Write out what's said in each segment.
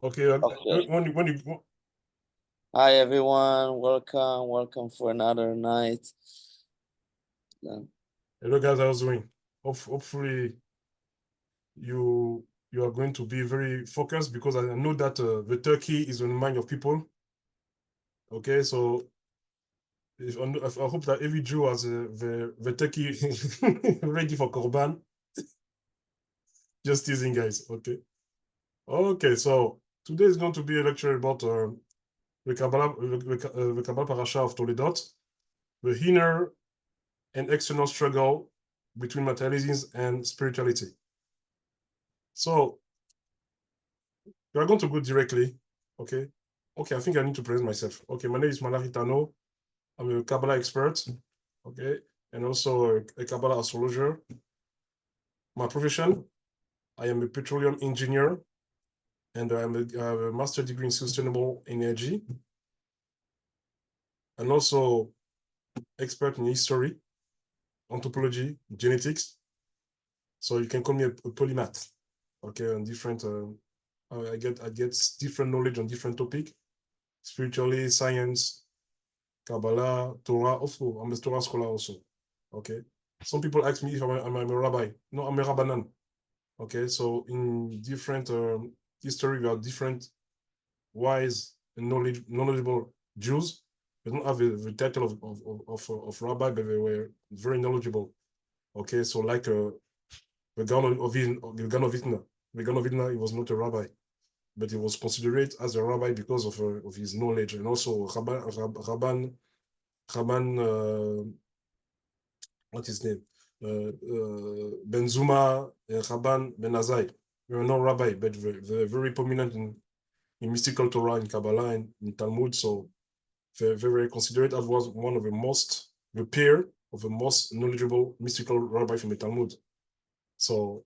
Okay. Okay. When you Hi everyone, welcome for another night. hello guys, how's it doing? Hopefully you are going to be very focused because I know that the turkey is on the mind of people. Okay, so I hope that every Jew has the turkey ready for Korban. Just teasing, guys. Okay. Okay, so today is going to be a lecture about the Kabbalah Parasha of Toldot, the inner and external struggle between materialism and spirituality. So we are going to go directly. Okay. Okay, I think I need to present myself. Okay, my name is Malaritano. I'm a Kabbalah expert. Okay, and also a Kabbalah astrologer. My profession, I am a petroleum engineer, and I have a master's degree in sustainable energy, and also expert in history, anthropology, genetics. So you can call me a polymath. Okay, on different. I get different knowledge on different topic, spiritually, science, Kabbalah, Torah. Also, I'm a Torah scholar also. Okay. Some people ask me if I'm a rabbi. No, I'm a rabbanan. Okay. So in different history, we have different wise and knowledgeable Jews. They don't have the title of rabbi, but they were very knowledgeable. Okay. So like the Gaon of Vilna. The Gaon of Vilna, he was not a rabbi, but he was considered as a rabbi because of his knowledge, and also Rabban, what's his name? Ben Zuma, Rabban Ben Azai. They were not rabbi, but they're very prominent in mystical Torah, in Kabbalah, and in Talmud. So they're very considered as was one of the peer of the most knowledgeable mystical rabbi from the Talmud. So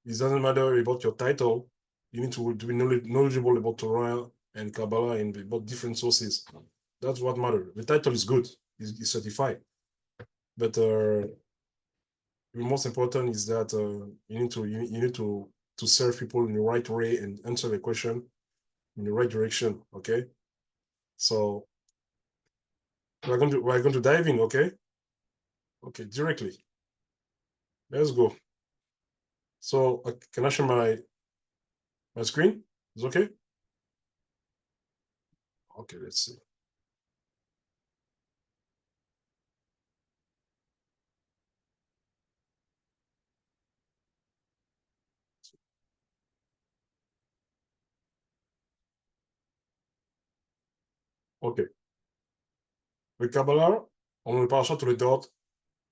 it doesn't matter about your title. You need to be knowledgeable about Torah and Kabbalah and about different sources. That's what matters. The title is good. It's certified. But the most important is that you need to serve people in the right way and answer the question in the right direction. Okay. So we're going to dive in. Okay. Okay. Directly. Let's go. So can I share my screen? Is okay? Okay. Let's see. Okay. The Kabbalah on the Parasha Toldot,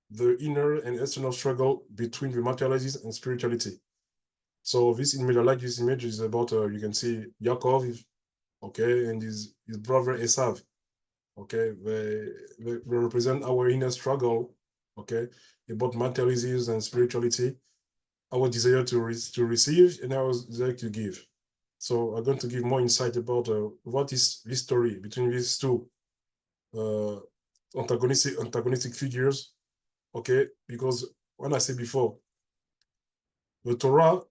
the inner and external struggle between the materialism and spirituality. So this image, I like this image, is about you can see Yaakov, okay, and his brother Esav, okay. They represent our inner struggle, okay, about materialism and spirituality, our desire to receive and our desire to give. So I'm going to give more insight about what is this story between these two uh, antagonistic figures, okay? Because when I said before, the Torah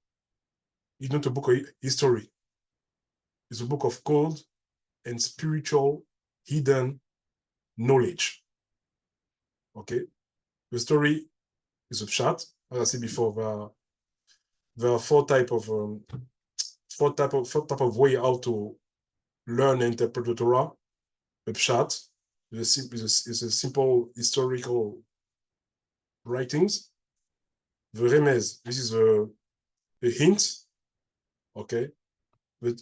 is not a book of history. It's a book of code and spiritual hidden knowledge. Okay, the story is a pshat. As I said before, there are four type of way how to learn and interpret the Torah. The pshat is a simple historical writings. The remez, this is a hint. Okay, the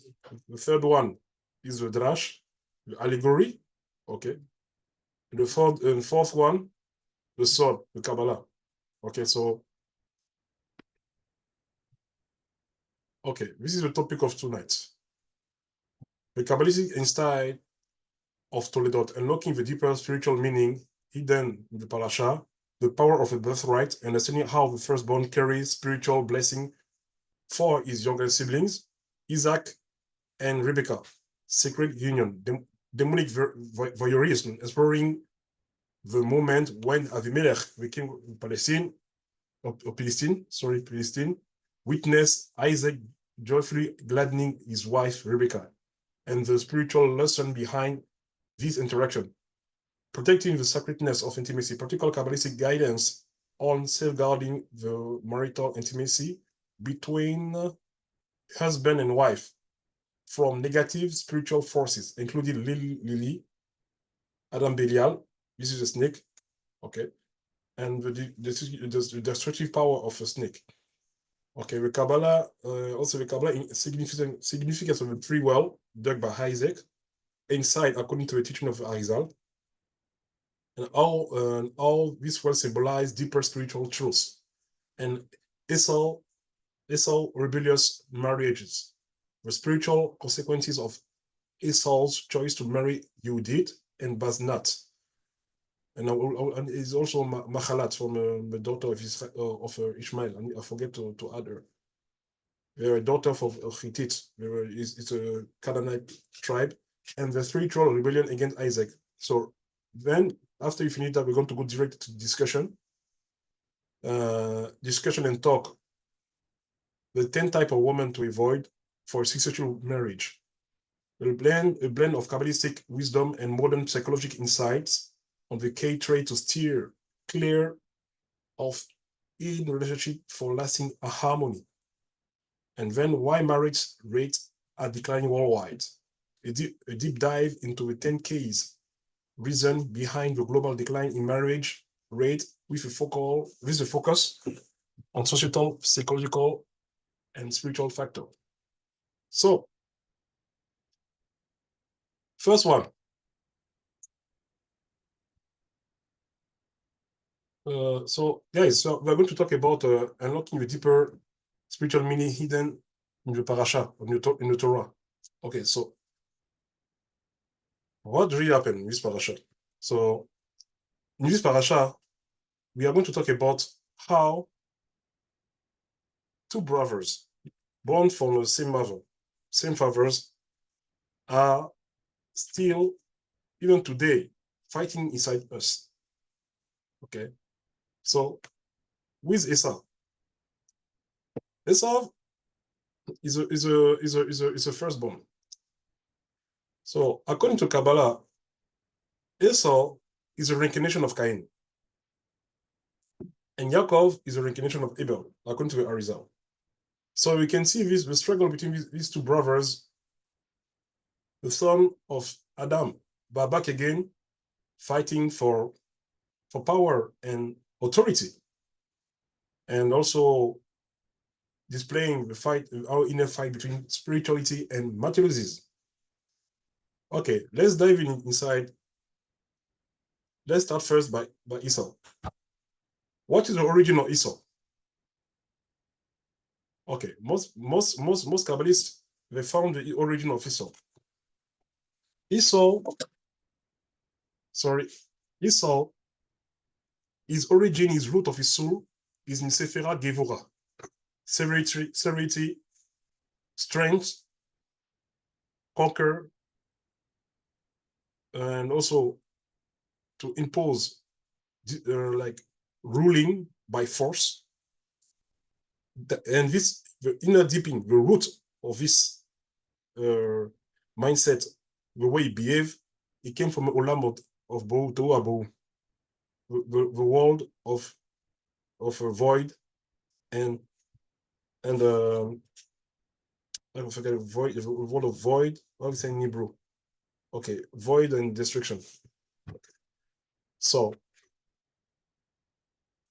third one is the drash, the allegory. Okay, the fourth one, the sword, the Kabbalah. Okay, so okay, this is the topic of tonight. The Kabbalistic insight of Toldot, unlocking the deeper spiritual meaning hidden in the Parasha, the power of a birthright, and understanding how the firstborn carries spiritual blessing for his younger siblings, Isaac and Rebecca. Sacred union, demonic voyeurism, exploring the moment when Avimelech, the king of Palestine, Philistine, witnessed Isaac joyfully gladdening his wife, Rebecca, and the spiritual lesson behind this interaction. Protecting the sacredness of intimacy, particular Kabbalistic guidance on safeguarding the marital intimacy between husband and wife from negative spiritual forces, including Lilith, Adam Belial, this is a snake, okay, and the destructive power of a snake. Okay, the Kabbalah, also the Kabbalah significance of the free well dug by Isaac, inside according to the teaching of Arizal, and all this will symbolize deeper spiritual truths and Arizal rebellious marriages, the spiritual consequences of Esau's choice to marry Yehudit and Basnat, and is also Machalat from the daughter of Ishmael. I forget to add her. They're a daughter of Hittite. It's a Canaanite tribe, and the spiritual rebellion against Isaac. So then, after you finish that, we're going to go direct to discussion. Discussion and talk. The 10 type of women to avoid for successful marriage. A blend of Kabbalistic wisdom and modern psychological insights on the key trait to steer clear of in relationship for lasting harmony. And then why marriage rates are declining worldwide. A deep dive into the 10 Ks reason behind the global decline in marriage rate with a focus on societal, psychological, and spiritual factor. So, first one. So guys, so we're going to talk about unlocking the deeper spiritual meaning hidden in the Parasha, in the Torah. Okay, so what really happened in this Parasha? So in this Parasha, we are going to talk about how two brothers born from the same mother, same fathers, are still, even today, fighting inside us. Okay, so with Esau. Esau is a firstborn. So according to Kabbalah, Esau is a reincarnation of Cain. And Yaakov is a reincarnation of Abel, according to Arizal. So we can see the struggle between these two brothers, the son of Adam, but back again, fighting for power and authority. And also displaying the fight, our inner fight between spirituality and materialism. Okay, let's dive inside. Let's start first by Esau. What is the origin of Esau? Okay, most Kabbalists, they found the origin of Esau. Esau, his origin, his root of his soul is in Sephira Gevurah. Severity, strength, conquer, and also to impose like ruling by force. And this, the inner deepening, the root of this mindset, the way he behaved, it came from Olam of Bo to Abo, the world of a void and I forget void, the world of void. What is it in Hebrew? Okay, void and destruction. Okay. So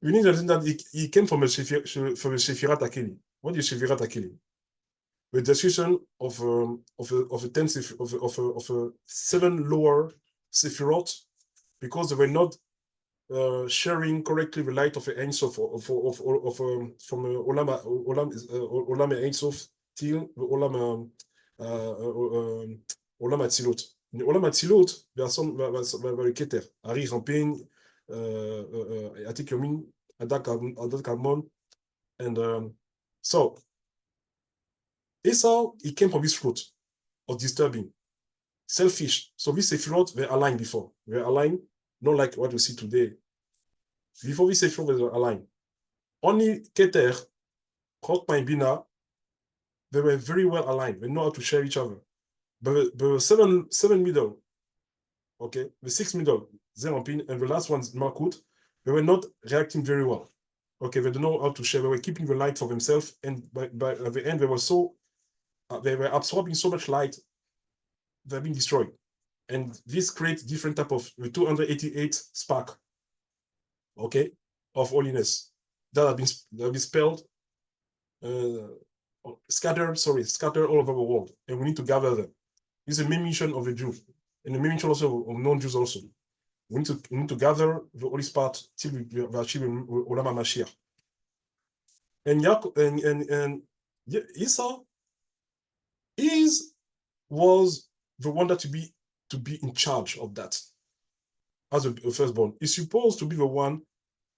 we need to understand that he came from a Sefirat Akeli. What is Sefirat Akeli? The description of a 10 of a 7 lower Sefirot, because they were not sharing correctly the light of the Ein Sof from Olam Ein Sof till the Olam Atzilut. In Olam Atzilut, there are some Keter, Ari Rampin, Atik Yomin, Adak Kalmon, and so Esau, he came from this fruit of disturbing, selfish. So these Sefirot were aligned before. They were aligned, not like what we see today. Before these Sefirot were aligned. Only Keter, Chok Bina, they were very well aligned. They know how to share each other. But the seven middle, okay, the 6 middle, Zerampin, and the last one, Malkut, they were not reacting very well. Okay, they don't know how to share. They were keeping the light for themselves, and by the end, they were absorbing so much light, they're being destroyed. And this creates different type of the 288 spark, okay, of holiness that have been spelled, scattered all over the world, and we need to gather them. This is the main mission of a Jew, and the main mission also of non-Jews also. We need to gather the holy spot till we achieve Olam HaMashiach. And Esau was the one that to be in charge of that as a firstborn. He's supposed to be the one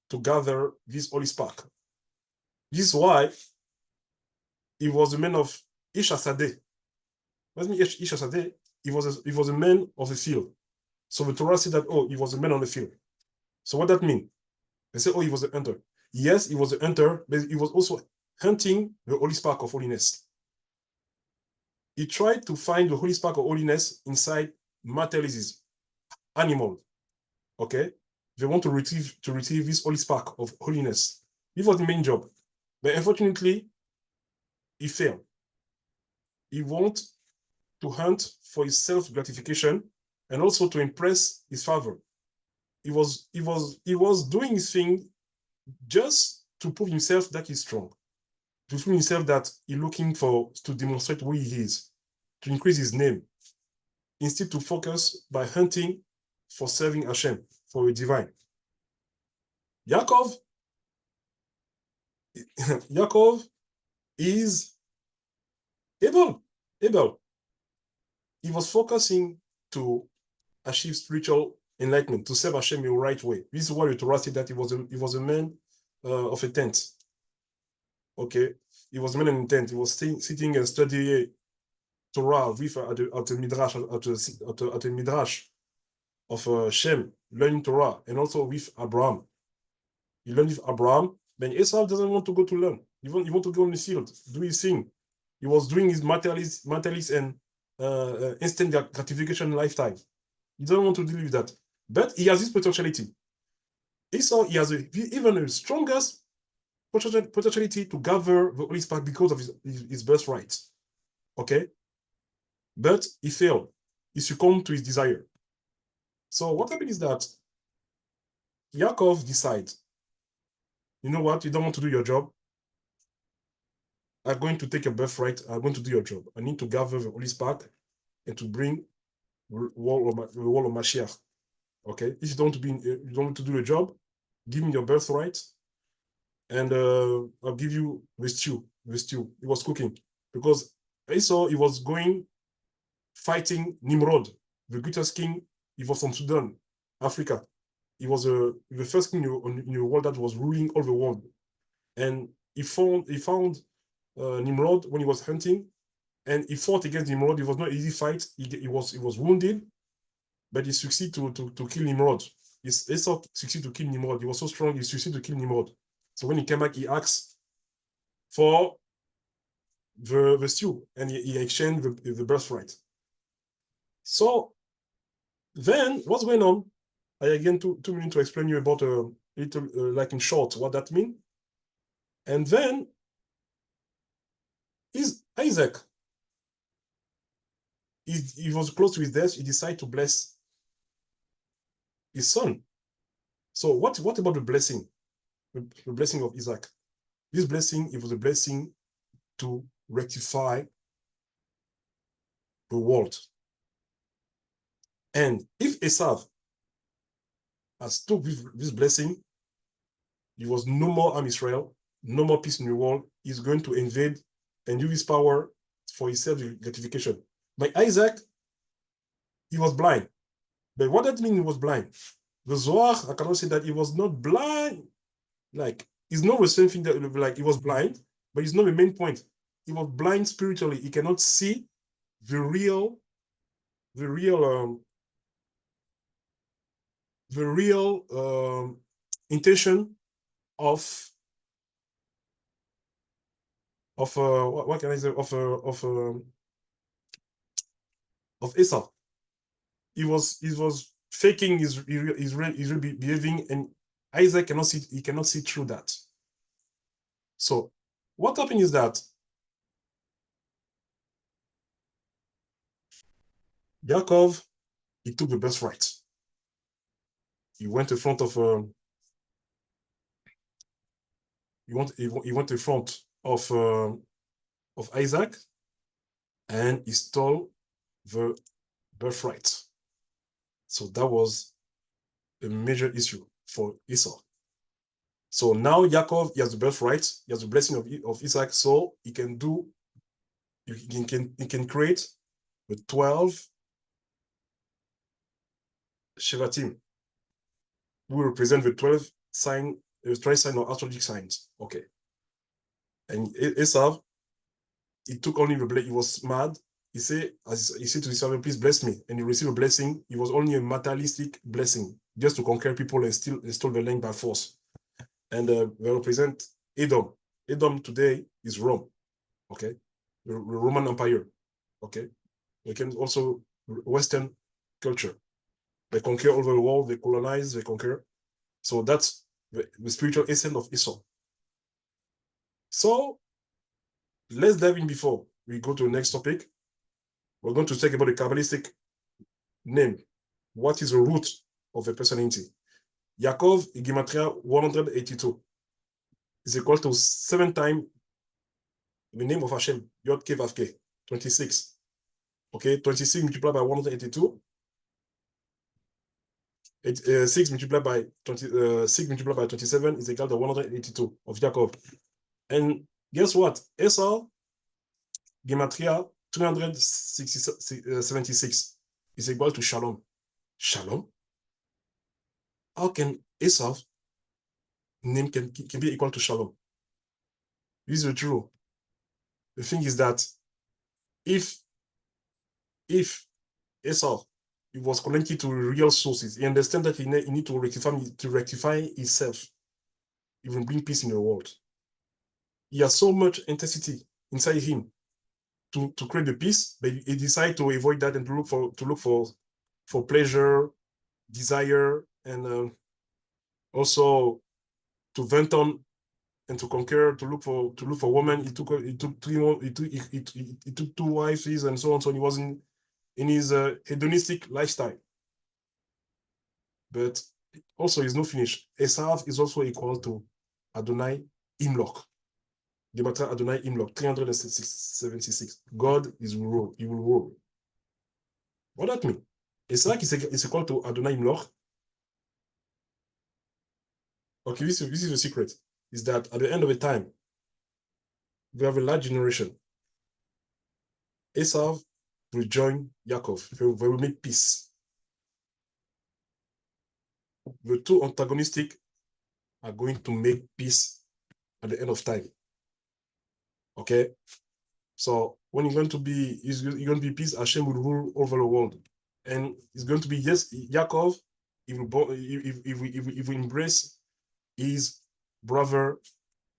to gather this holy spark. This is why he was a man of Ish Hasadeh. What does mean Ish Hasadeh? He was a man of the field. So the Torah said that, oh, he was a man on the field. So what that mean? They say, oh, he was a hunter. Yes, he was a hunter, but he was also hunting the holy spark of holiness. He tried to find the holy spark of holiness inside materialism, animal. Okay? They want to retrieve this holy spark of holiness. This was the main job. But unfortunately, he failed. He wanted to hunt for his self-gratification and also to impress his father. He was doing his thing just to prove himself that he's strong, to prove himself that he's looking to demonstrate who he is, to increase his name, instead to focus by hunting for serving Hashem, for a divine. Yaakov is able. He was focusing to achieve spiritual enlightenment, to serve Hashem in the right way. This is why the Torah said that he was a man of a tent. Okay, he was a man in a tent. He was sitting and studying Torah with at the midrash of Shem, learning Torah, and also with Abraham. He learned with Abraham. Then Esau doesn't want to go to learn. He want to go on the field, do his thing. He was doing his materialist and instant gratification lifetime. He doesn't want to deal with that. But he has this potentiality. Esau, he has even a strongest potentiality to gather the Holy Spirit because of his birthright. Okay? But he failed. He succumbed to his desire. So what happened is that Yaakov decides, you know what, you don't want to do your job. I'm going to take a birthright. I'm going to do your job. I need to gather the Holy Spirit and to bring the wall of Mashiach. Okay? If you don't want to do the job, give me your birthright, and I'll give you the stew. He was cooking. Because Esau, he was going fighting Nimrod, the greatest king. He was from Sudan, Africa. He was the first king in the world that was ruling all the world. And he found Nimrod when he was hunting, and he fought against Nimrod. It was not an easy fight. He was wounded, but he succeeded to kill Nimrod. Esau succeeded to kill Nimrod. He was so strong, he succeeded to kill Nimrod. So when he came back, he asked for the stew, and he exchanged the birthright. So then, what's going on? I again 2 minutes to explain you about a little, like in short, what that means. And then is Isaac. He was close to his death. He decided to bless his son. So what about the blessing? The blessing of Isaac. This blessing, it was a blessing to rectify the world. And if Esau has took this blessing, there was no more Am Israel, no more peace in the world. He's going to invade and use his power for his self-gratification. But Isaac, he was blind. But what that means he was blind? The Zohar, I cannot say that he was not blind. Like, it's not the same thing that, like, he was blind, but it's not the main point. He was blind spiritually. He cannot see the real the real, intention of, what can I say of Esau. He was faking his behaving, and Isaac cannot see through that. So what happened is that Yaakov, he took the birthright. He went in front of he went in front of Isaac, and he stole the birthright. So that was a major issue for Esau. So now Yaakov, he has the birthright, he has the blessing of Isaac, so he can create the 12 Shevatim, who represent the 12 sign or astrological signs. Okay. And Esau, he took only the blessing. He was mad. He said to his servant, please bless me. And he received a blessing. It was only a materialistic blessing, just to conquer people and steal the land by force. And they represent Edom. Edom today is Rome. Okay. The Roman Empire. Okay. They can also Western culture. They conquer all over the world, they colonize, they conquer. So that's the spiritual essence of Esau. So let's dive in before we go to the next topic. We're going to talk about the Kabbalistic name. What is the root of a personality? Yaakov, Gematria 182, is equal to 7 times the name of Hashem, Yod Ke Vav Ke, 26. Okay, 26 multiplied by 182. 6 multiplied by 27 is equal to 182 of Yaakov. And guess what? Esau, Gematria 376 is equal to Shalom. Shalom? How can Esau name can be equal to Shalom? This is true. The thing is that if Esau was connected to real sources, he understands that he need to rectify himself, even bring peace in the world. He has so much intensity inside him to create the peace, but he decided to avoid that and to look for pleasure, desire, and also to vent on and to conquer, to look for women. He took 2 wives and so on. So he was in his hedonistic lifestyle. But also is not finished. Esav is also equal to Adonai Imloch. Gematria Adonai Imloch, 376. God is rule. He will rule. What that mean? Esav is equal to Adonai Imloch. Okay, this is the secret. Is that at the end of the time, we have a large generation. Esav will join Yaakov. They will make peace. The two antagonistic are going to make peace at the end of time. Okay? So when you're going to be peace, Hashem will rule over the world. And it's going to be, yes, Yaakov, he will embrace his brother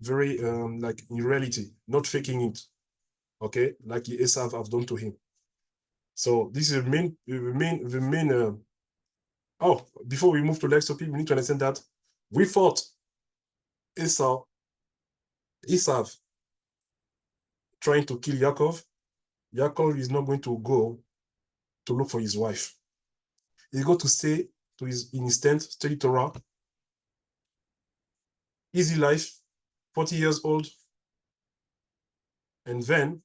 very like in reality, not faking it. Okay, like Esav have done to him. So this is the main oh, before we move to the next topic, we need to understand that we thought Esav trying to kill Yaakov. Yaakov is not going to go to look for his wife. He's going to stay in his tent, study Torah, easy life, 40 years old, and then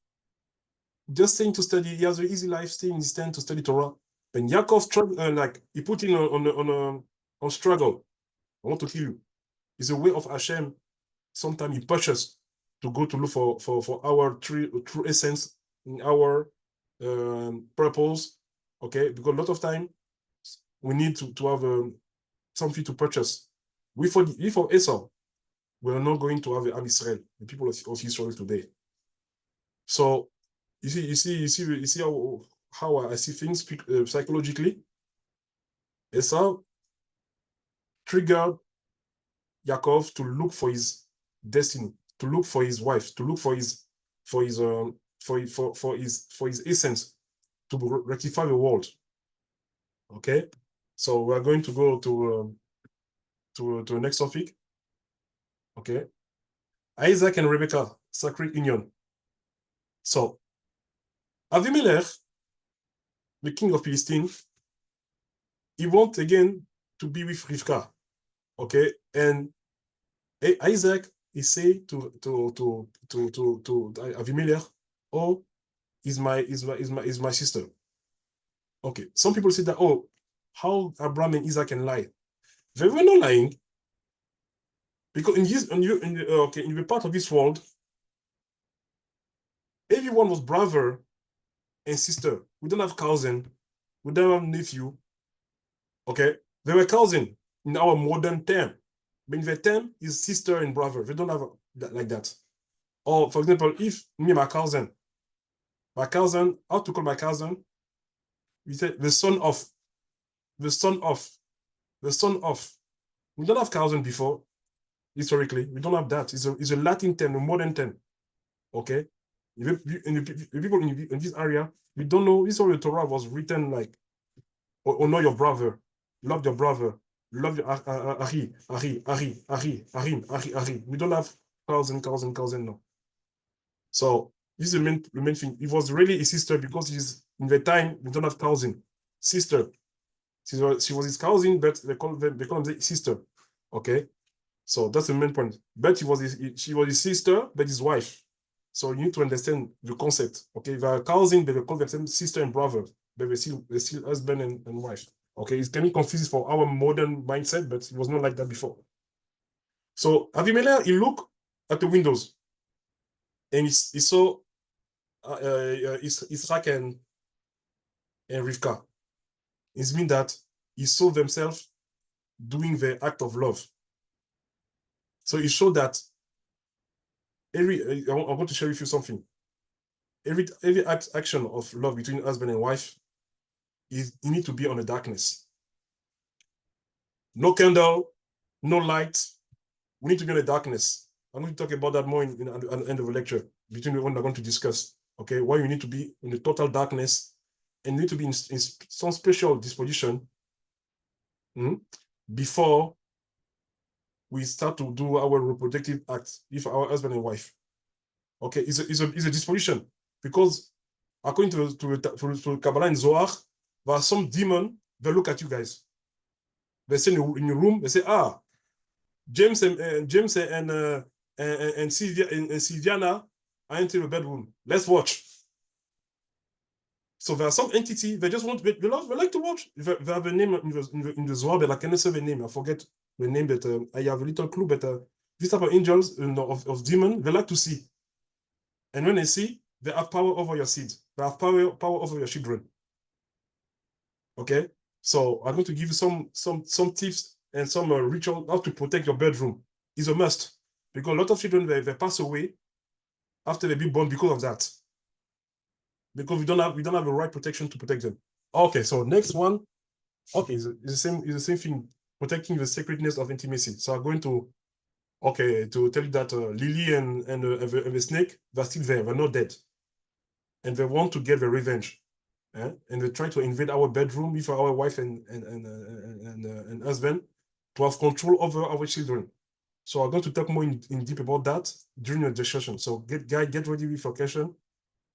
just staying to study. He has an easy life, staying in his tent to study Torah. When Yaakov like he put in on struggle, I want to kill you. It's a way of Hashem. Sometimes he pushes to go to look for our true essence in our purpose. Okay, because a lot of time we need to have something to purchase. We for Esau, we are not going to have Am Israel, the people of Israel today. So you see how I see things psychologically. Esau triggered Yaakov to look for his destiny, to look for his wife, to look for his for his essence to rectify the world. Okay, so we are going to go to the next topic. Okay, Isaac and Rebecca, sacred union. So Avimelech, the king of Philistines, he wants again to be with Rivka. Okay, and Isaac he say to Avimelech, oh, is my sister. Okay, some people say that, oh, how Abraham and Isaac can lie. They were not lying, because in the part of this world, everyone was brother and sister. We don't have cousin, we don't have nephew. Okay, they were cousin in our modern term, but in the term is sister and brother. They don't have that like that. Or for example, if me my cousin, how to call my cousin? We say the son of. We don't have cousin before. Historically, we don't have that. It's a Latin term, a modern term. Okay, in the people in this area, we don't know. This whole Torah was written like, honor your brother, love your brother, love your Ari. We don't have cousin, no. So this is the main thing. It was really his sister, because he's in the time we don't have cousin, sister. She was his cousin, but they call them sister. Okay, so that's the main point. But she was his sister, but his wife. So you need to understand the concept. Okay, they are cousin, but they call themselves sister and brother, but they're still husband and wife. Okay, it's getting confused for our modern mindset, but it was not like that before. So Avimelech, he looked at the windows, and he saw Isaac and Rivka. It means that he saw themselves doing the act of love. So it showed that I'm going to share with you something. Every action of love between husband and wife you need to be on the darkness. No candle, no light. We need to be in the darkness. I'm going to talk about that more at the end of the lecture, between the one I'm going to discuss. Okay, why you need to be in the total darkness, and you need to be in some special disposition before we start to do our reproductive acts with our husband and wife. Okay, it's a disposition, because according to Kabbalah and Zohar, there are some demons that look at you guys. They say in your room, they say, James and Sylviana are into the bedroom. Let's watch. So there are some entity they just want. They like to watch. They have a name in the Zohar, but I cannot say the name. I forget the name, but I have a little clue. But this type of angels of demon, they like to see. And when they see, they have power over your seed. They have power over your children. Okay, so I'm going to give you some tips and some ritual how to protect your bedroom. Is a must, because a lot of children they pass away after they've been born because of that. Because we don't have the right protection to protect them. Okay, so next one. Okay, it's the same thing, protecting the sacredness of intimacy. So I'm going to tell you that Lily and the snake, they're still there. They're not dead, and they want to get the revenge. And they try to invade our bedroom with our wife and husband to have control over our children. So I'm going to talk more in deep about that during the discussion. So get ready with your question.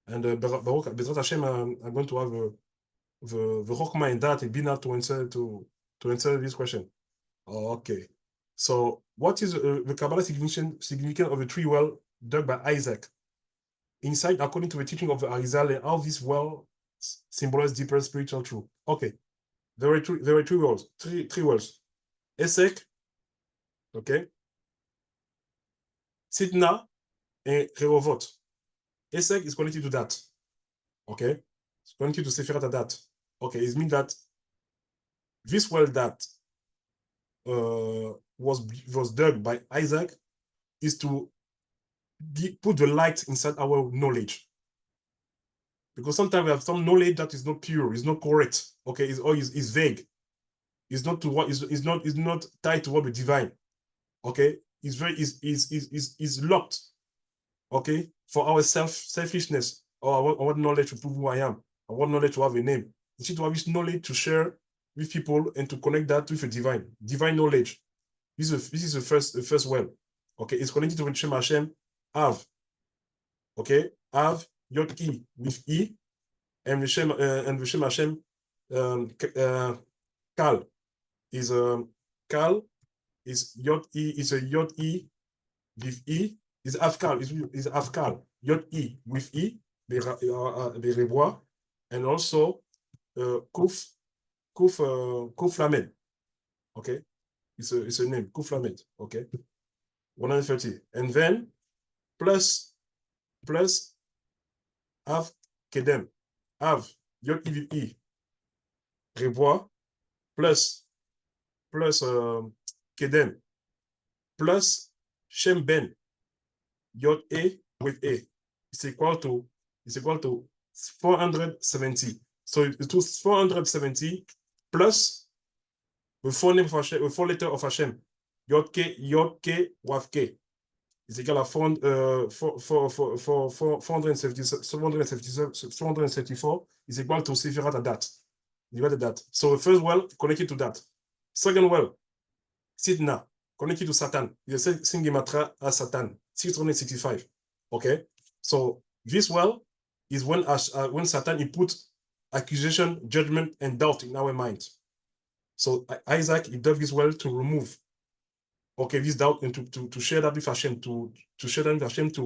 And Bezrat Hashem, I'm going to have the Rochma and that and Bina to answer this question. Okay. So what is the Kabbalah significance of the tree well dug by Isaac? Inside, according to the teaching of the Arizal, and how this well symbolize deeper spiritual truth. Okay. There were three wells. Three wells. Esek, okay, Sitna, and Rehovot. Esek is connected to that. Okay. It's connected to Sefirat that. Okay, it means that this well that was dug by Isaac is to put the light inside our knowledge. Because sometimes we have some knowledge that is not pure, is not correct. Okay, is vague. It's not to what is not tied to what the divine. Okay, is locked. okay, for our selfishness, or I want knowledge to prove who I am. I want knowledge to have a name. You need to have this knowledge to share with people and to connect that with a divine knowledge. This is the first well. Okay, it's connected to Shem Hashem, Av. Okay, Av, Yod E with E, and the Shem Hashem, Kal is Kal is Yod E is a Yod E with E is Afkal is Afkal Yod E with E the revoix, and also Kuf Lamed. Okay, it's a name Kuf Lamed. Okay, 130, and then plus Av Kedem, Av Yod E with E revoix plus Kedem plus Shem Ben Yod E with A is equal to 470. So it was 470 plus the four name of Hashem, the four letter of Hashem, Yod K Wav K is equal to 474 is equal to Sefirat Adat. Divided that. So the first well connected to that. Second well, Sidna, connected to Satan. The same gematria as Satan, 665. Okay. So this well is when Satan he put accusation, judgment, and doubt in our mind. So Isaac he does this well to remove, okay, this doubt and to share that with Hashem, to share that with Hashem, to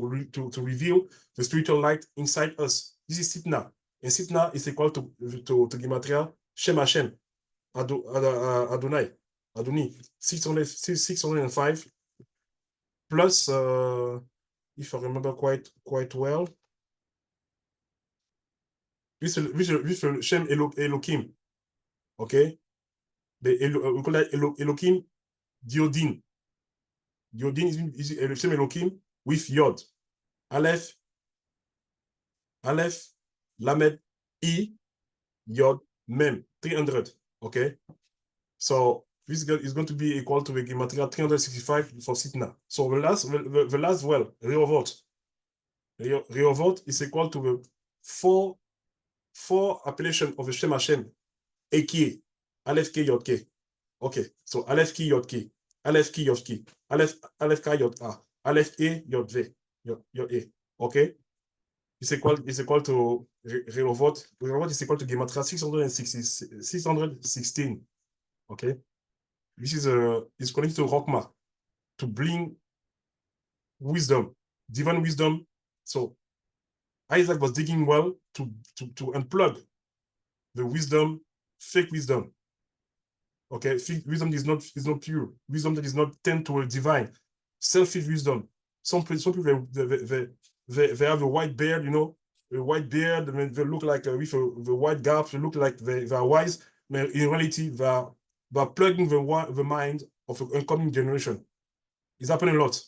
reveal the spiritual light inside us. This is Sitna. And Sitna is equal to gematria Shem Hashem, Adonai, 605 plus, if I remember quite well, with Shem Elohim, okay? We call that Elohim Diodin. Diodin is Shem Elohim with Yod, Aleph, Lamed, E, Yod, Mem, 300, okay? So this is going to be equal to the gematria 365 for Sitna. So the last well, Rehovot is equal to the four appellation of the Shem Hashem, Eki, Aleph K Yod K. Okay, so Aleph K Yod K, Aleph K Yod K, Aleph K Yod A, Aleph E Yod V, Yod E. Okay, it's equal to Rehovot. Rehovot is equal to gematria 616. Okay, this is connected to Rokma to bring wisdom, divine wisdom. So Isaac was digging well to unplug the wisdom, fake wisdom. Okay, wisdom is not pure. Wisdom that is not tend to a divine, selfish wisdom. Some people they have a white beard, you know, a white beard. I mean, they look like with the white garb. They look like they are wise, but in reality, they are plugging the mind of an incoming generation. It's happening a lot.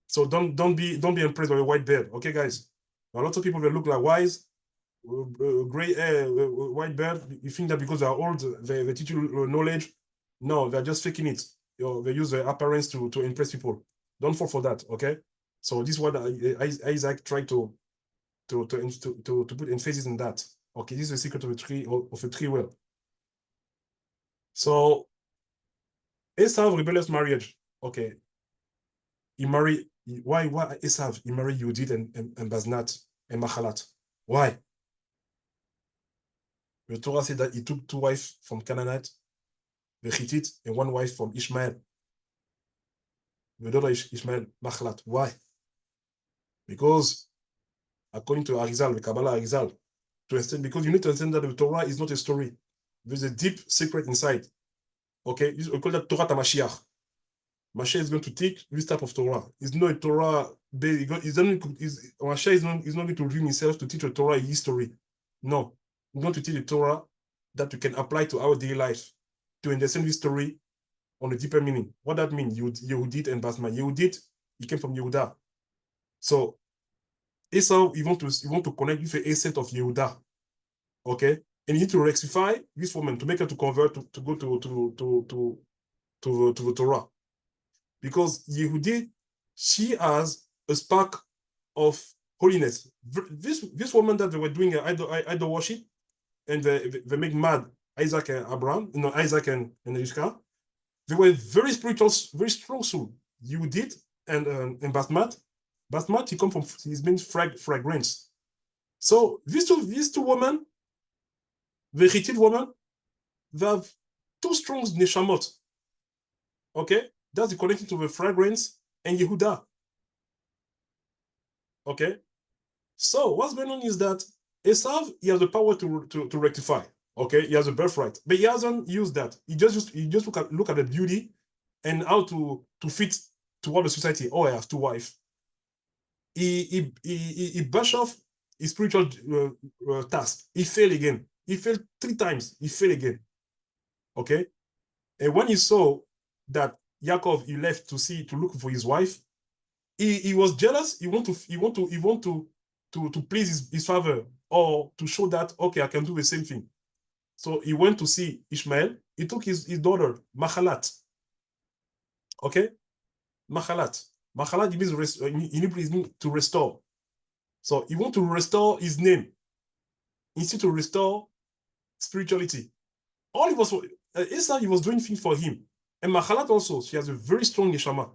So don't be impressed by a white beard, okay, guys? A lot of people that look like wise, gray hair, white beard. You think that because they are old, they teach you knowledge. No, they're just faking it. You know, they use their appearance to impress people. Don't fall for that, okay? So this is what Isaac tried to put emphasis in that. Okay, this is the secret of a tree well. So Esau rebellious marriage. Okay, he married. Why Esau? He married Yudit and Baznat and Machalat. Why? The Torah said that he took 2 wives from Canaanite, the Hittite, and 1 wife from Ishmael. The daughter Ishmael, Machalat. Why? Because according to Arizal, the Kabbalah Arizal, because you need to understand that the Torah is not a story. There's a deep secret inside. Okay, we call that Torah Mashiach. Mashiach is going to teach this type of Torah. It's not a Torah. Mashiach is not going to reveal himself to teach a Torah history. No, we're going to teach a Torah that we can apply to our daily life to understand this story on a deeper meaning. What that means, Yehudit and Basma. Yehudit, he came from Yehuda. So Esau, you want to connect with the essence of Yehuda. Okay, and you need to rectify this woman to make her to convert to go to the Torah, because Yehudi, she has a spark of holiness. This woman that they were doing idol worship, and they make mad Isaac and Abraham, Isaac and Rivka. They were very spiritual, very strong soul. Judith and Basmat. Basmat, he come from his means fragrance. So these two women, the Hittite woman, they have two strong neshamot. Okay, that's the connection to the fragrance and Yehuda. Okay, so what's going on is that Esav, he has the power to rectify. Okay, he has a birthright, but he hasn't used that. He just look at the beauty and how to fit toward the society. Oh, I have two wives. He brush off his spiritual task. He failed again. He failed 3 times. He failed again. Okay, and when he saw that Yaakov he left to look for his wife, he was jealous. He want to please his father, or to show that okay, I can do the same thing. So he went to see Ishmael. He took his daughter Mahalat. Okay, Mahalat. Mahalat means to restore. So he want to restore his name instead to restore spirituality. All he was Esau, he was doing things for him. And Mahalat also, she has a very strong neshama.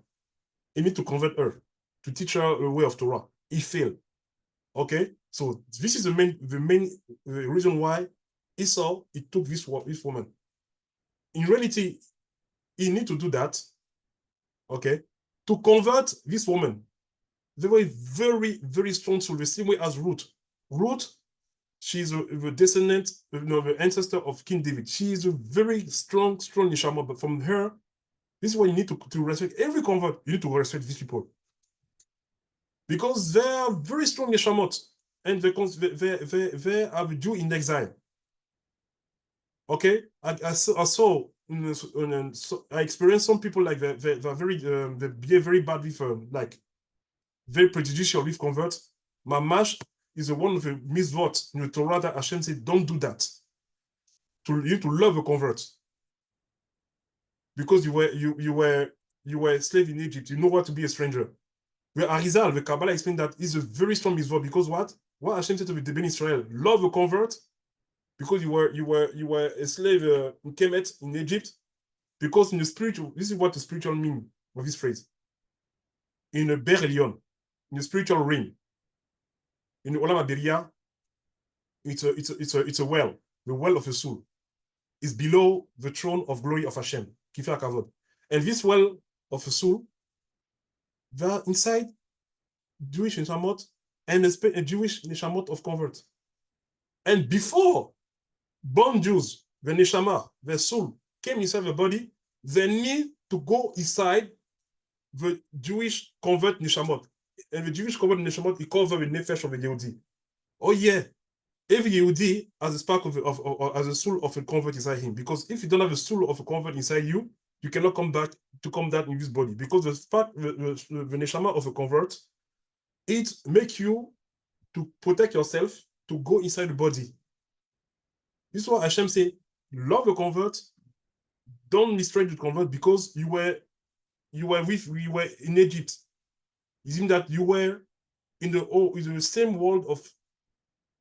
He need to convert her, to teach her a way of Torah. He failed. Okay, so this is the main reason why Esau he took this woman. In reality, he need to do that. Okay, to convert this woman. They were very, very strong soul, the same way as Ruth. Ruth, she's the descendant, the ancestor of King David. She is a very strong neshama. But from her, this is why you need to respect every convert. You need to respect these people because they are very strong neshamot, and they are Jew in exile. Okay, I saw I experienced some people like they're very they behave very bad with like very prejudicial with converts. Mamash is one of the misvot in the Torah that Hashem said, don't do that. You need to love a convert. Because you were a slave in Egypt, you know what to be a stranger. Where Arizal, the Kabbalah explained that is a very strong misvot because what Hashem said to the Ben Israel, love a convert because you were a slave in Kemet in Egypt. Because in the spiritual, this is what the spiritual mean of this phrase. In a Belial, in the spiritual realm, in the Olam HaBeria, it's a well, the well of the soul. Is below the throne of glory of Hashem, Kifar Kavod. And this well of the soul, they are inside Jewish neshamot and a Jewish neshamot of convert. And before born Jews, the neshama, the soul, came inside the body, they need to go inside the Jewish convert neshamot. And the Jewish convert neshamot, it cover the nefesh of the Yehudi. Oh yeah, every Yehudi has a spark as a soul of a convert inside him. Because if you don't have a soul of a convert inside you, you cannot come back in this body. Because the spark, the neshama of a convert, it makes you to protect yourself to go inside the body. This is what Hashem say, love a convert, don't mistreat the convert because you were in Egypt. It means that you were in the same world of,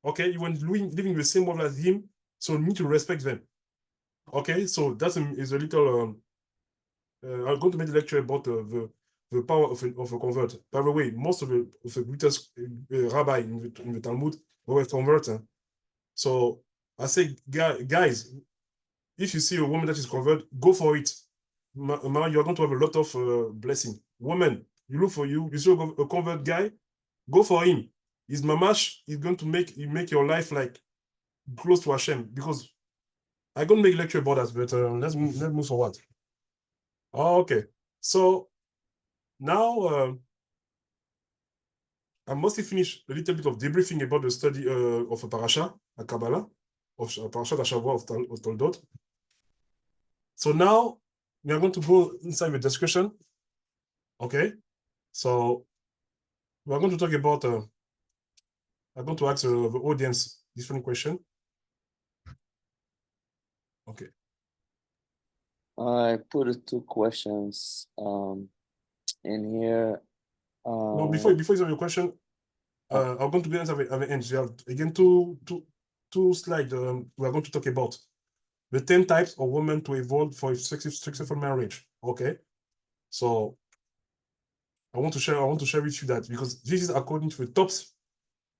okay, you were living in the same world as him, so you need to respect them. Okay, so that is a little, I'm going to make a lecture about the power of a convert. By the way, most of the greatest rabbi in the Talmud were converted. So I say, guys, if you see a woman that is converted, go for it. You're going to have a lot of blessing. Woman, you see a convert guy, go for him. His mamash is going to make your life like close to Hashem, because I'm going to make a lecture about that, but let's move forward. Okay, so now I mostly finished a little bit of debriefing about the study of a parasha, a Kabbalah, of a parasha of Toldot. So now we are going to go inside the discussion. Okay, so we are going to talk about. I'm going to ask the audience different question. Okay. I put 2 questions in here. No, before you have your question, I'm going to be honest at the end. You have again two slides. We are going to talk about the 10 types of women to evolve for a successful marriage. Okay, so I want to share with you that, because this is according to the top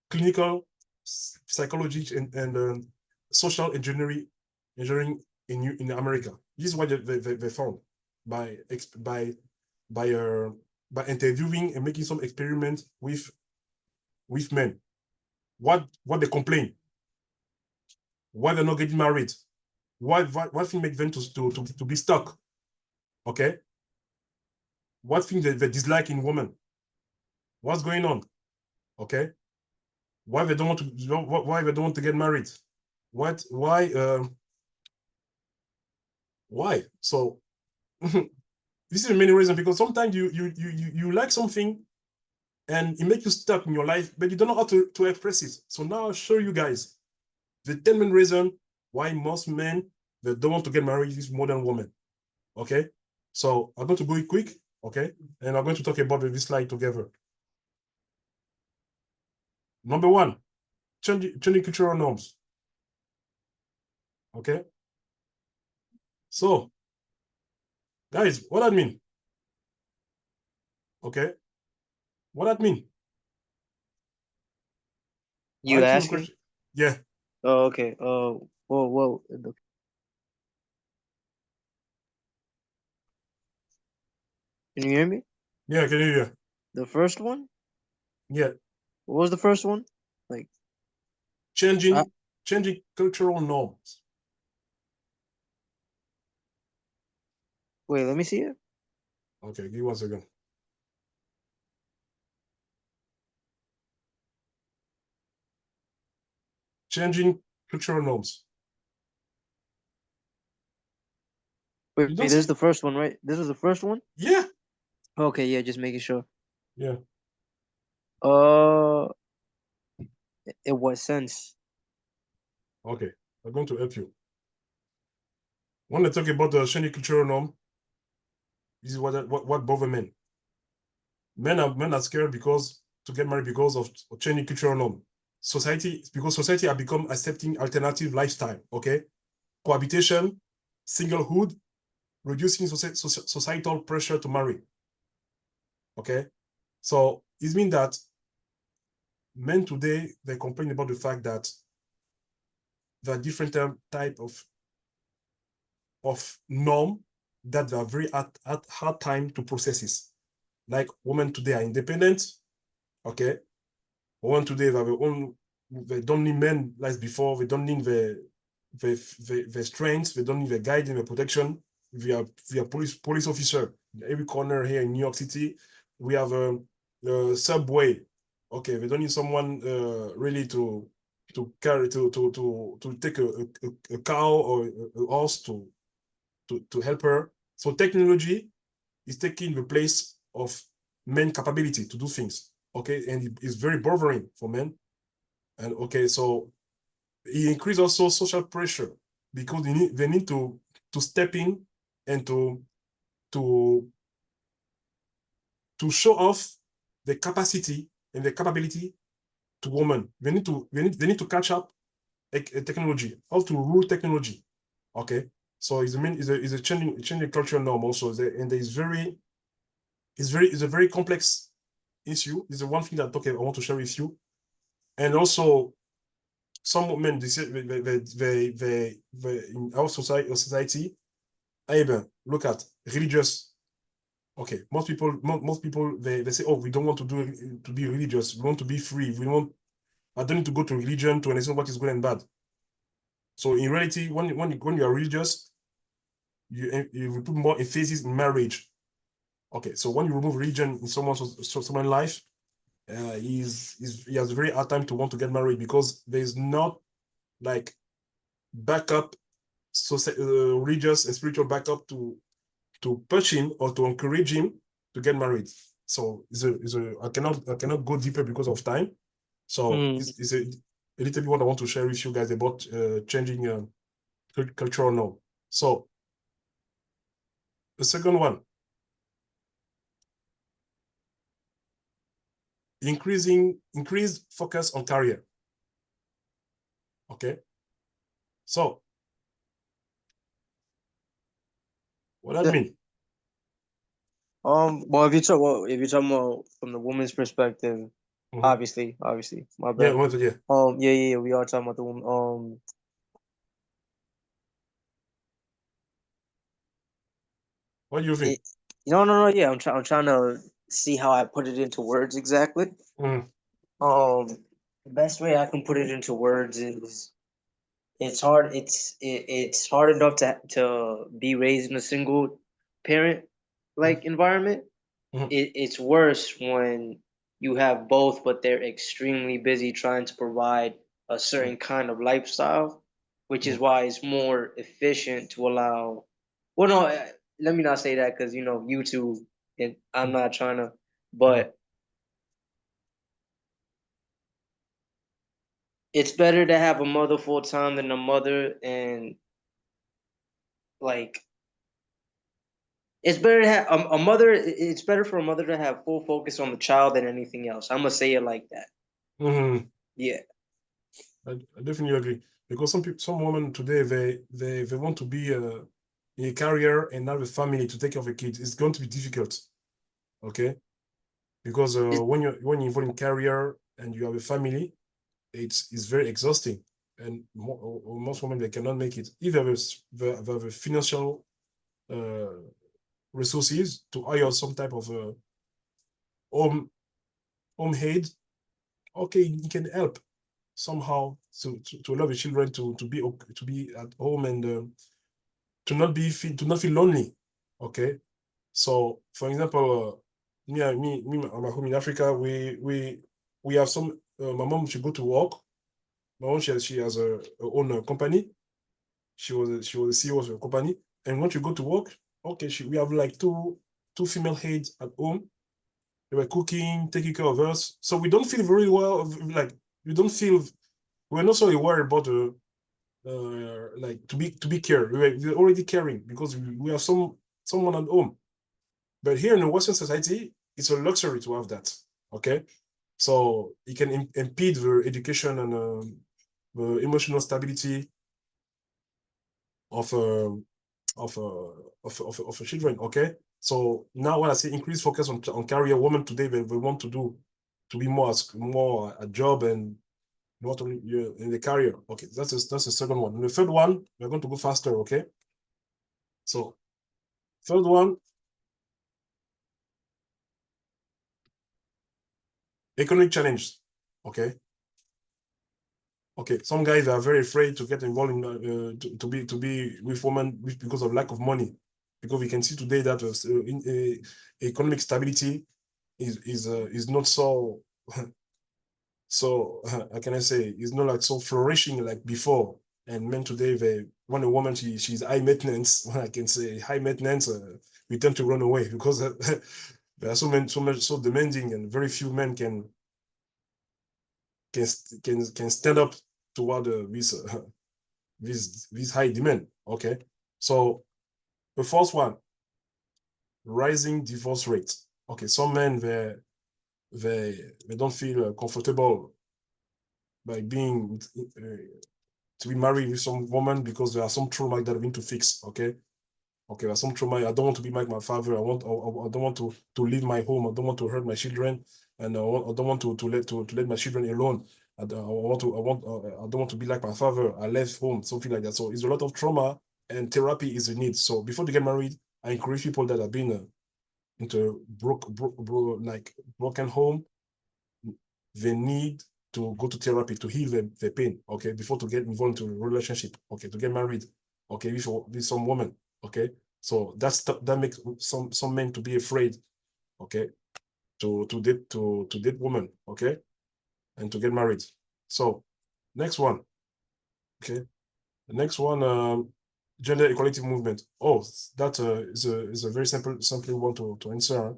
clinical psychology and social engineering in America. This is what they found by interviewing and making some experiments with men. What they complain, why they're not getting married, what thing make them to be stuck. Okay, what thing they dislike in women, what's going on. Okay, why they don't want to get married, why. So this is the main reason, because sometimes you like something and it makes you stuck in your life, but you don't know how to express it. So now I'll show you guys the 10 main reason why most men they don't want to get married with modern women. Okay, so I'm going to go quick. Okay, and I'm going to talk about this slide together. Number one, changing cultural norms. Okay, so guys, what that mean? Okay, what that mean? You asking? Yeah. Oh, okay. Well. Can you hear me? Yeah, can you hear? The first one? Yeah. What was the first one? Like changing cultural norms. Wait, let me see it. Okay, give 1 second. Changing cultural norms. Wait, this is the first one, right? This was the first one? Yeah. Okay, yeah, just making sure. Yeah. In what sense? Okay, I'm going to help you. When I talk about the changing cultural norm, this is what bother men. Men are scared to get married because of changing cultural norm. Because society have become accepting alternative lifestyle. Okay, cohabitation, singlehood, reducing societal pressure to marry. Okay, so it means that men today, they complain about the fact that there are different type of norm that they are very hard time to process it. Like women today are independent. Okay, women today they don't need men like before. They don't need the strength. They don't need the guidance, the protection. We are police officer in every corner here in New York City. We have a subway. Okay, they don't need someone really to carry to take a cow or a horse to help her. So technology is taking the place of men capability to do things. Okay, and it's very bothering for men. And okay, so it increases also social pressure, because they need to step in and to show off the capacity and the capability to women. They need to catch up a technology, how to rule technology. Okay, so it's a changing cultural norm also, and it's a very complex issue. This is one thing that I want to share with you. And also, some men, they say in our society, look at religious. Okay, most people they say, oh, we don't want to be religious. We want to be free. I don't need to go to religion to understand what is good and bad. So in reality, when you are religious, you put more emphasis in marriage. Okay, so when you remove religion in someone's life, he has a very hard time to want to get married, because there's not like backup, religious and spiritual backup to push him or to encourage him to get married. So I cannot go deeper because of time. So it's a little bit what I want to share with you guys about changing cultural norm. So the second one increased focus on career. Okay. So what does that mean? Well, if you're talking about from the woman's perspective, obviously, my bad. Yeah, we are talking about the woman. What do you think? Yeah, I'm trying to see how I put it into words exactly. The best way I can put it into words is it's hard. It's hard enough to be raised in a single parent environment. It's worse when you have both, but they're extremely busy trying to provide a certain kind of lifestyle, which is why it's more efficient to allow. Well, no, let me not say that because YouTube, and I'm not trying to, but it's better to have a mother full time than a mother, and it's better to have a mother. It's better for a mother to have full focus on the child than anything else. I'm gonna say it like that. Yeah. I definitely agree, because some women today they want to be in a career and have a family to take care of a kid. It's going to be difficult, okay? Because when you're involved in career and you have a family, it's very exhausting, and most women, they cannot make it. If they have a financial resources to hire some type of home aid, okay, you can help somehow to allow the children to be at home and to not feel lonely. Okay, so for example, my home in Africa, we have some. My mom, she go to work. My mom, she has her own company. She was a CEO of a company, and when she go to work, okay, we have like two female aides at home. They were cooking, taking care of us, so we don't feel very well. Like we don't feel, we're not so worried about like to be cared. We're already caring because we have someone at home. But here in the Western society, it's a luxury to have that. Okay, so it can impede the education and the emotional stability of children. Okay, so now when I say increased focus on career, women today they want to be more a job and not only in the career. Okay, that's the second one. And the third one, we're going to go faster. Okay, so third one, economic challenge. Okay, some guys are very afraid to get involved in to be with women because of lack of money, because we can see today that economic stability is not so so how can I say, is not like so flourishing like before. And men today, when a woman she's high maintenance, I can say high maintenance, we tend to run away because there are so demanding, and very few men can stand up toward this high demand. Okay, so the first one, rising divorce rate. Okay, some men they don't feel comfortable by being to be married with some woman because there are some trauma that we need to fix. Okay, there's some trauma. I don't want to be like my father. I don't want to leave my home. I don't want to hurt my children, and I don't want to let my children alone. I don't want to be like my father. I left home, something like that. So it's a lot of trauma, and therapy is a need. So before they get married, I encourage people that have been into broken home, they need to go to therapy to heal the pain, okay, before to get involved into a relationship, okay, to get married, okay, with some woman, okay. So that makes some men to be afraid, okay, to date women, okay, and to get married. So next one, okay, the next one, gender equality movement. Oh, that is a very simple one to answer.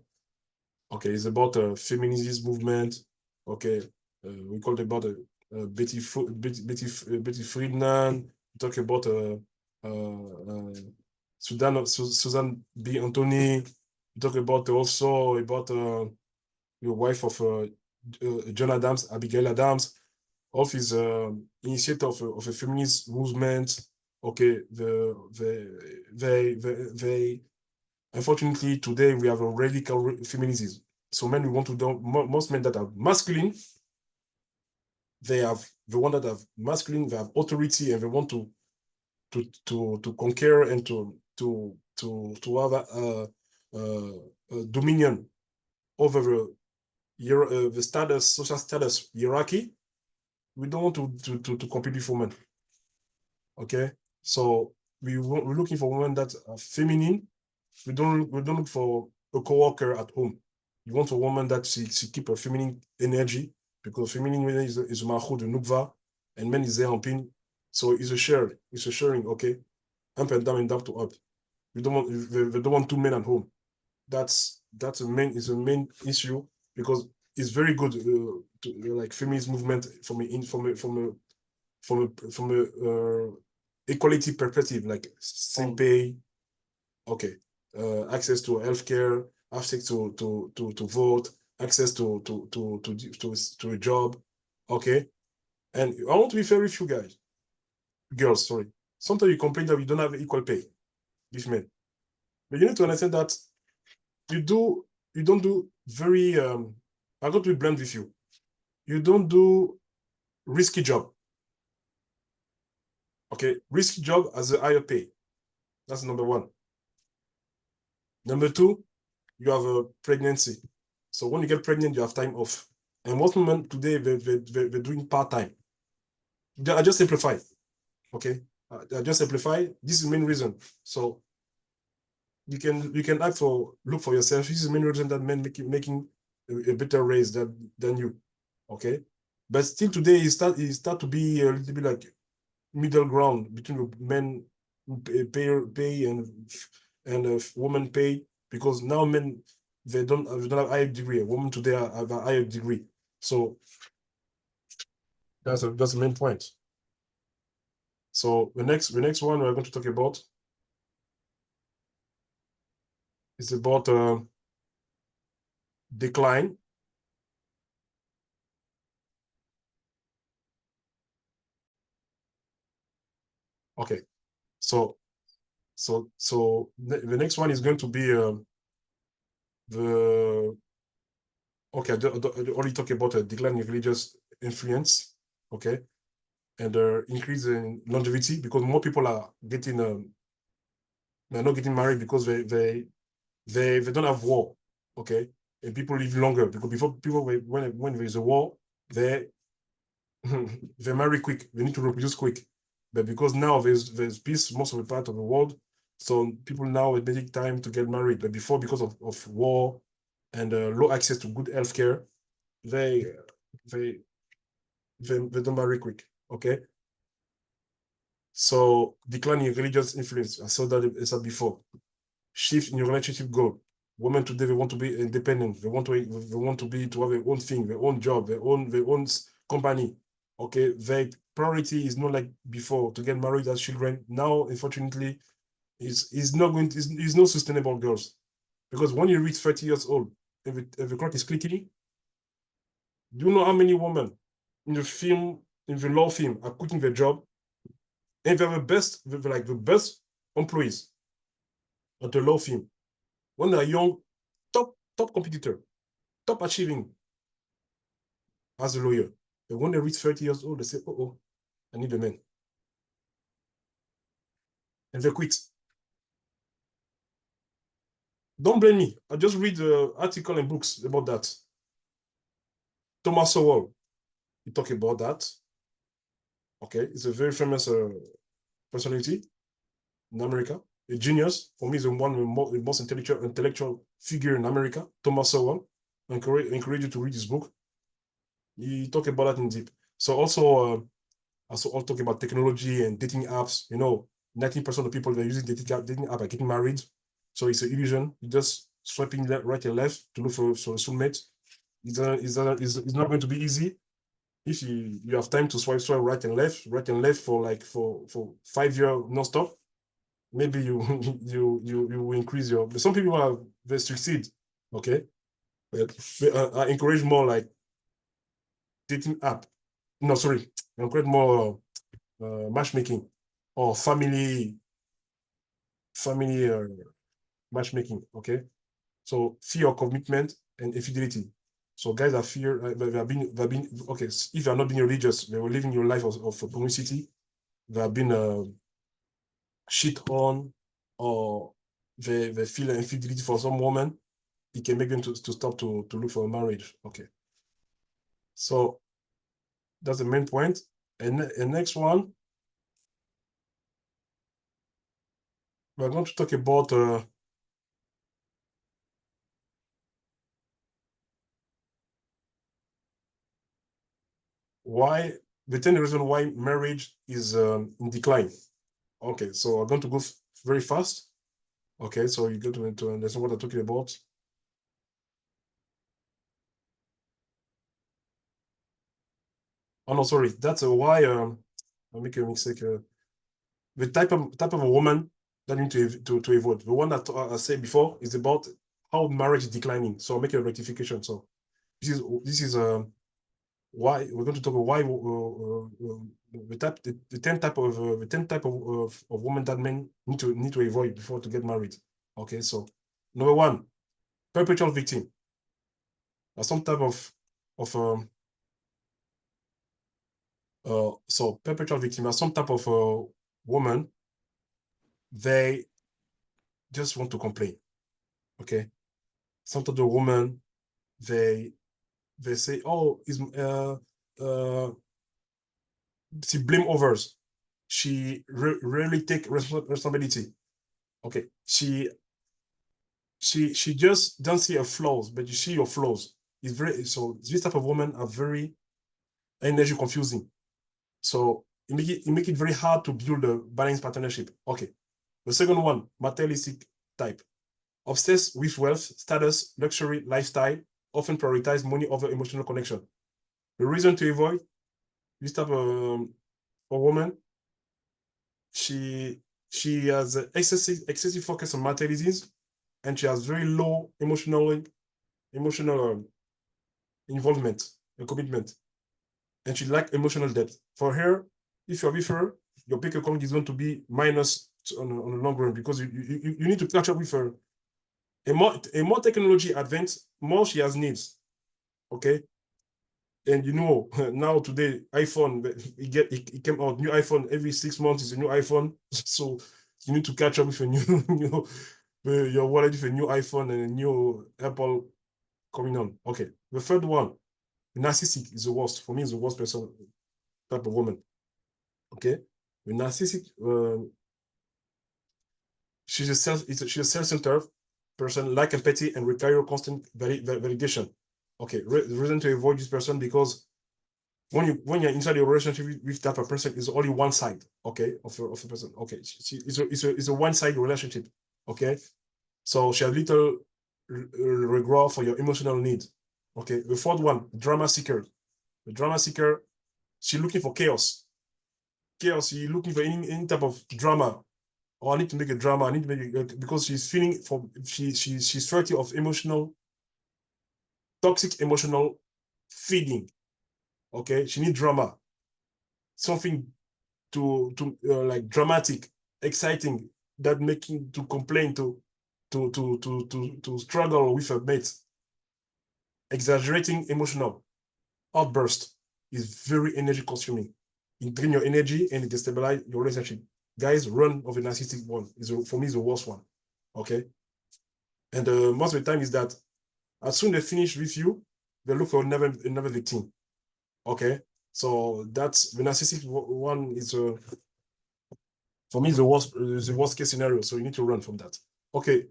Okay, it's about a feminist movement. Okay, we called about Betty Friedan. We talk about Susan B. Anthony. We talk about also about your wife of John Adams, Abigail Adams, of his initiator of a feminist movement. Okay, they unfortunately today we have a radical feminism. So men, we want to do most men that are masculine, they have the one that have masculine, they have authority, and they want to conquer and to have a dominion over the status, social status hierarchy. We don't want to compete with women. Okay, so we're looking for women that are feminine. We don't look for a co-worker at home. You want a woman that she keep a feminine energy, because feminine is a malchut, the nukva, and men is there on pin. So it's a sharing, okay? Up and down to up. We don't want two men at home. That's a main issue, because it's very good to like feminist movement from a equality perspective, like same pay, okay, access to healthcare, access to vote, access to a job, okay. And I want to be fair with you guys, girls, sorry. Sometimes you complain that we don't have equal pay with men, but you need to understand that you don't do very I'm going to be blunt with you. You don't do risky job. Okay, risky job has a higher pay. That's number one. Number two, you have a pregnancy. So when you get pregnant, you have time off. And most women today, they're doing part-time. I just simplify, okay? I just simplify. This is the main reason. So you can look for yourself. This is the main reason that men making a better raise than you, okay? But still today, it start to be a little bit like middle ground between men pay and women pay, because now men they don't have higher degree. Women today have a higher degree. So that's the main point. So the next one we're going to talk about is about decline. Okay, so the next one is going to be the okay. I already talked about a decline in religious influence, okay, and increase in longevity, because more people are getting they're not getting married because they don't have war, okay, and people live longer, because before people when there's a war they they marry quick, they need to reproduce quick, but because now there's peace most of the part of the world, so people now it take time to get married. But before, because of war and low access to good healthcare, they don't marry quick, okay. So declining religious influence, I saw that I said before. Shift in your relationship goal. Women today, they want to be independent. They want to have their own thing, their own job, their own company. Okay, their priority is not like before to get married as children. Now, unfortunately, is not sustainable, girls, because when you reach 30 years old, if the clock is clicking, do you know how many women in the law firm are quitting their job, and they're the best employees at the law firm when they're young, top competitor, top achieving as a lawyer. But when they reach 30 years old, they say, oh, I need a man. And they quit. Don't blame me. I just read the article and books about that. Thomas Sowell, he talk about that. Okay, he's a very famous personality in America, a genius. For me, he's the most intellectual figure in America, Thomas Sowell. I encourage you to read his book. He talk about that in deep. So also talk about technology and dating apps. 90% of people that are using dating app are getting married. So it's an illusion. You just swiping right and left to look for a soulmate. It's not going to be easy. If you have time to swipe right and left for 5 years non-stop, maybe you will increase your. Some people they succeed, okay. But I encourage more like dating app. No, sorry, I'm create more matchmaking or family matchmaking. Okay, so fear of commitment and infidelity. So guys that fear they have been okay. If you are not being religious, they were living your life of publicity. They have been shit on, or they feel infidelity for some woman. It can make them to stop to look for a marriage. Okay, so that's the main point. And next one, we're going to talk about why the 10 reasons why marriage is in decline. Okay, so I'm going to go very fast. Okay, so you get to understand what I'm talking about. Oh no, sorry, that's why I make a mistake. The type of a woman that you need to avoid. The one that I said before is about how marriage is declining. So I'll make a rectification. So this is why we're going to talk about why the 10 type of women that men need to avoid before to get married. Okay, so number one, perpetual victim. Some type of so perpetual victim are some type of woman, they just want to complain. Okay, some type of woman, they say, oh, she blame others. She rarely take responsibility. Okay, she just don't see her flaws, but you see your flaws. It's very so this type of women are very energy confusing. So it make it very hard to build a balanced partnership. Okay. The second one, materialistic type. Obsessed with wealth, status, luxury, lifestyle, often prioritize money over emotional connection. The reason to avoid this type of a woman, she has excessive focus on materialism, and she has very low emotional involvement and commitment, and she lacks emotional depth. For her, if you're with her, your bank account is going to be minus on the long run, because you need to catch up with her. A more technology advanced, more she has needs. Okay. And you know, now today, iPhone, it came out, new iPhone every 6 months is a new iPhone. So you need to catch up with a new your wallet with a new iPhone and a new Apple coming on. Okay. The third one, narcissistic is the worst. For me, is the worst person type of woman. Okay. The narcissistic, she's a self-centered person, lack empathy and require constant validation. Okay, the reason to avoid this person, because when you're inside a relationship with that person, is only one side, okay, of the person. Okay, it's a one-sided relationship. Okay, so she has little regard for your emotional needs. Okay, the fourth one, drama seeker. The drama seeker, she's looking for chaos. Chaos, she's looking for any type of drama. Oh, I need to make a drama. I need to make it, because she's feeling she's 30 of toxic emotional feeding. Okay, she needs drama, something to like dramatic, exciting, that making to complain, to struggle with her mates. Exaggerating emotional outburst is very energy consuming. It drains your energy and it destabilizes your relationship. Guys, run of a narcissistic one for me is the worst one. Okay, and most of the time is that as soon as they finish with you, they look for another victim. Okay, so that's the narcissistic one is for me is the worst case scenario. So you need to run from that. Okay,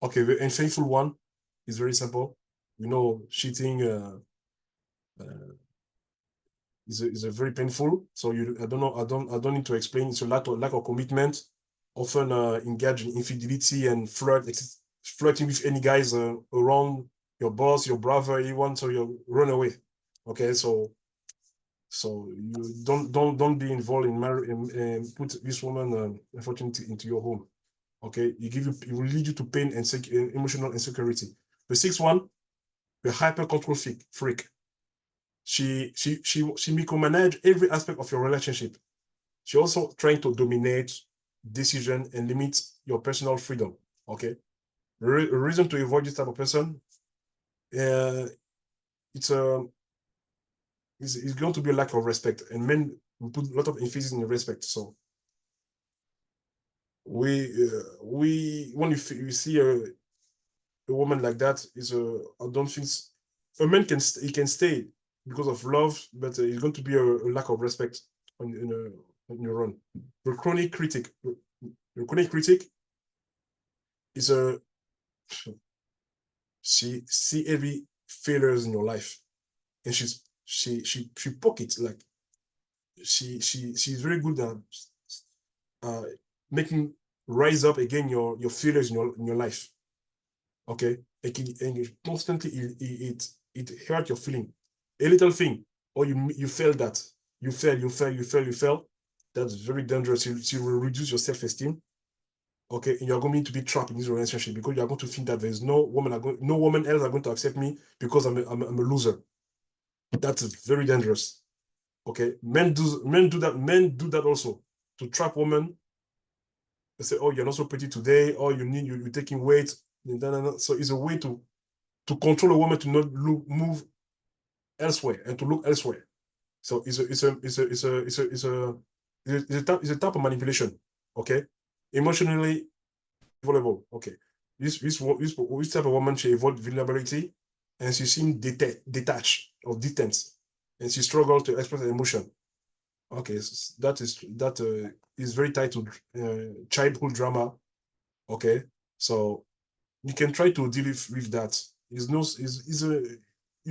the unfaithful one is very simple. You know, cheating is a very painful. So I don't need to explain. It's a lack of commitment. Often engage in infidelity and flirting with any guys around your boss, your brother, anyone. So you run away. Okay, so you don't be involved in marriage and put this woman unfortunately into your home. Okay, it will lead you to pain and emotional insecurity. The sixth one, the hyper control freak. she micromanage every aspect of your relationship. She also trying to dominate decision and limit your personal freedom. Okay, reason to avoid this type of person, it's going to be a lack of respect, and men put a lot of emphasis in the respect. So when you see a woman like that, I don't think a man can stay because of love, but it's going to be a lack of respect on your own. The chronic critic is she see every failures in your life, and she pockets, like she's very good at making rise up again your failures in your life. Okay, and constantly it hurt your feeling. A little thing, or you feel that you fail. That's very dangerous. You will reduce your self-esteem. Okay, and you're going to be trapped in this relationship because you are going to think that there's no woman else are going to accept me because I'm a loser. That's very dangerous. Okay, men do that. Men do that also to trap women. They say, "Oh, you're not so pretty today. Oh, you're taking weight." So it's a way to control a woman to not move elsewhere and to look elsewhere. So it's a type of manipulation. Okay, emotionally vulnerable. Okay, this type of woman, she avoid vulnerability, and she seems detached or distant, and she struggles to express her emotion. Okay, so that is very tied to childhood drama. Okay, so you can try to deal with that. You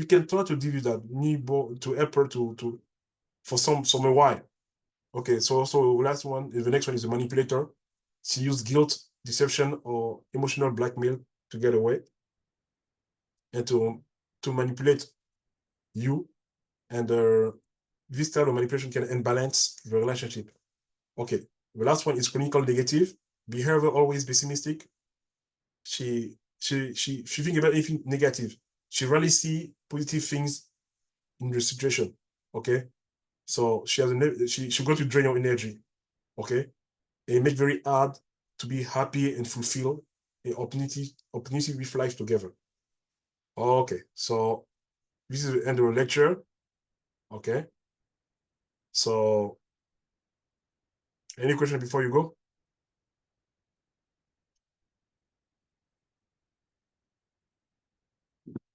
can try to deal with that. To help her for some a while. Okay, so last one, the next one is a manipulator. She used guilt, deception, or emotional blackmail to get away and to manipulate you. And this type of manipulation can imbalance the relationship. Okay, the last one is clinical negative behavior, always pessimistic. She think about anything negative. She rarely see positive things in the situation. Okay, so she going to drain your energy. Okay, and it make very hard to be happy and fulfill an opportunity with life together. Okay, so this is the end of the lecture. Okay, so any question before you go?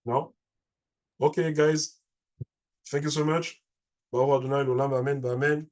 No? Okay, guys. Thank you so much. Baruch Adonai, l'olam, amen, amen.